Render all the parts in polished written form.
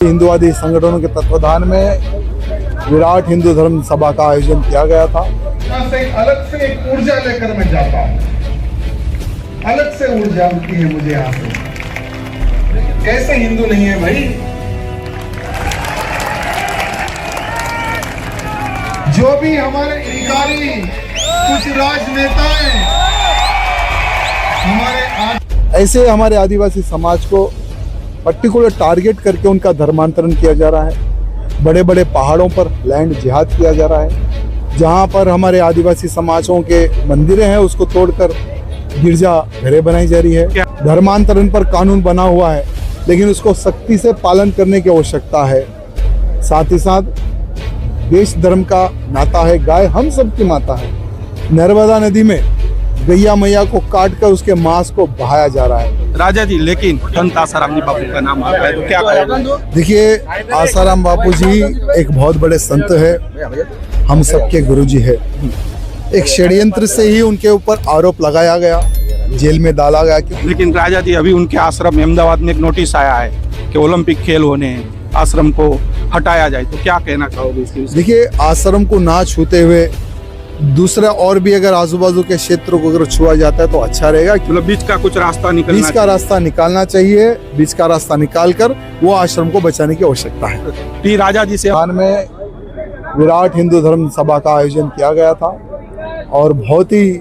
हिंदुवादी संगठनों के तत्वाधान में विराट हिंदू धर्म सभा का आयोजन किया गया था। यहाँ से अलग से एक ऊर्जा लेकर मैं जाता हूँ, अलग से ऊर्जा मिलती है मुझे यहाँ से। कैसे हिंदू नहीं है भाई? जो भी हमारे अधिकारी, कुछ राजनेता हैं, ऐसे हमारे आदिवासी समाज को पर्टिकुलर टारगेट करके उनका धर्मांतरण किया जा रहा है। बड़े बड़े पहाड़ों पर लैंड जिहाद किया जा रहा है। जहां पर हमारे आदिवासी समाजों के मंदिरें हैं उसको तोड़कर गिरजा घरें बनाई जा रही है। धर्मांतरण पर कानून बना हुआ है, लेकिन उसको सख्ती से पालन करने की आवश्यकता है। साथ ही साथ देश धर्म का नाता है, गाय हम सबकी माता है। नर्मदा नदी में गैया मैया को काट कर उसके मांस को बहाया जा रहा है। राजा जी, लेकिन संत आसाराम जी बापू का नाम आता है तो क्या करेंगे? देखिए, आसाराम बापू जी एक बहुत बड़े संत है, हम सबके गुरु जी है। एक षड्यंत्र से ही उनके ऊपर आरोप लगाया गया, जेल में डाला गया। लेकिन राजा जी, अभी उनके आश्रम अहमदाबाद में एक नोटिस आया है कि ओलंपिक खेल होने हैं, आश्रम को हटाया जाए, तो क्या कहना चाहोगे इसके? देखिए, आश्रम को ना छूते हुए दूसरा और भी अगर आजू बाजू के क्षेत्रों को अगर छुआ जाता है तो अच्छा रहेगा। मतलब बीच का कुछ रास्ता निकालना चाहिए। बीच का रास्ता निकाल कर वो आश्रम को बचाने की आवश्यकता है। राजा जी से में विराट हिंदू धर्म सभा का आयोजन किया गया था और बहुत ही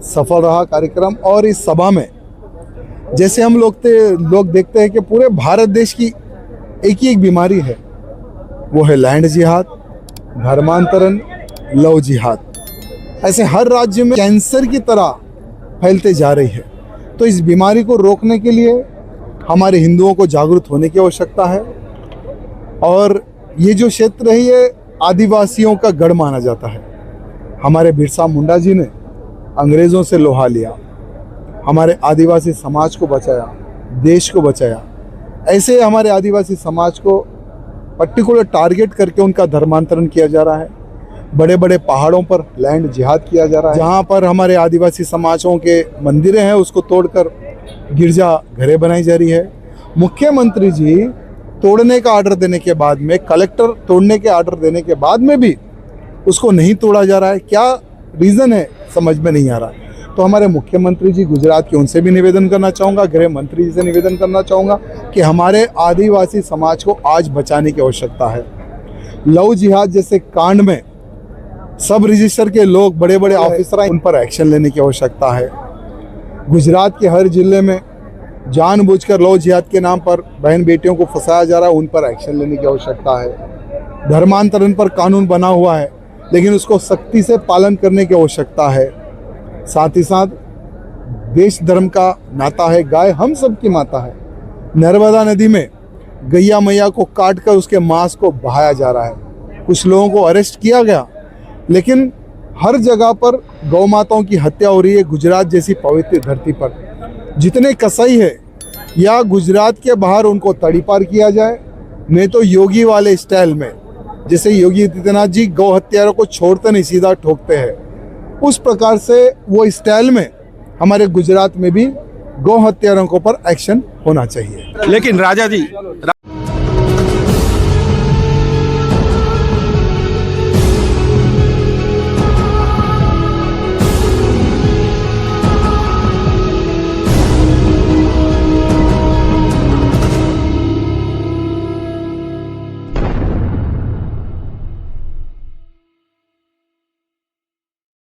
सफल रहा कार्यक्रम। और इस सभा में जैसे हम लोग देखते हैं कि पूरे भारत देश की एक ही एक बीमारी है, वो है लैंड जिहाद, धर्मांतरण, लव जिहाद। ऐसे हर राज्य में कैंसर की तरह फैलते जा रही है। तो इस बीमारी को रोकने के लिए हमारे हिंदुओं को जागरूक होने की आवश्यकता है। और ये जो क्षेत्र है ये आदिवासियों का गढ़ माना जाता है। हमारे बिरसा मुंडा जी ने अंग्रेज़ों से लोहा लिया, हमारे आदिवासी समाज को बचाया, देश को बचाया। ऐसे हमारे आदिवासी समाज को पर्टिकुलर टारगेट करके उनका धर्मांतरण किया जा रहा है। बड़े बड़े पहाड़ों पर लैंड जिहाद किया जा रहा है। जहाँ पर हमारे आदिवासी समाजों के मंदिरें हैं उसको तोड़कर गिरजा घरें बनाई जा रही है। मुख्यमंत्री जी तोड़ने का आर्डर देने के बाद में, कलेक्टर तोड़ने के आर्डर देने के बाद में भी उसको नहीं तोड़ा जा रहा है। क्या रीज़न है समझ में नहीं आ रहा। तो हमारे मुख्यमंत्री जी गुजरात के, उनसे भी निवेदन करना चाहूँगा, गृह मंत्री जी से निवेदन करना चाहूँगा कि हमारे आदिवासी समाज को आज बचाने की आवश्यकता है। लव जिहाद जैसे कांड में सब रजिस्टर के लोग, बड़े बड़े ऑफिसर हैं, उन पर एक्शन लेने की आवश्यकता है। गुजरात के हर जिले में जानबूझकर लव जिहाद के नाम पर बहन बेटियों को फंसाया जा रहा है, उन पर एक्शन लेने की आवश्यकता है। धर्मांतरण पर कानून बना हुआ है, लेकिन उसको सख्ती से पालन करने की आवश्यकता है। साथ ही साथ देश धर्म का नाता है, गाय हम सबकी माता है। नर्मदा नदी में गैया मैया को काट कर उसके मांस को बहाया जा रहा है। कुछ लोगों को अरेस्ट किया गया, लेकिन हर जगह पर गौ माताओं की हत्या हो रही है। गुजरात जैसी पवित्र धरती पर जितने कसाई है, या गुजरात के बाहर उनको तड़ीपार किया जाए, नहीं तो योगी वाले स्टाइल में, जैसे योगी आदित्यनाथ जी गौ हत्यारों को छोड़ते नहीं, सीधा ठोकते हैं, उस प्रकार से वो स्टाइल में हमारे गुजरात में भी गौ हत्यारों के ऊपर एक्शन होना चाहिए। लेकिन राजा जी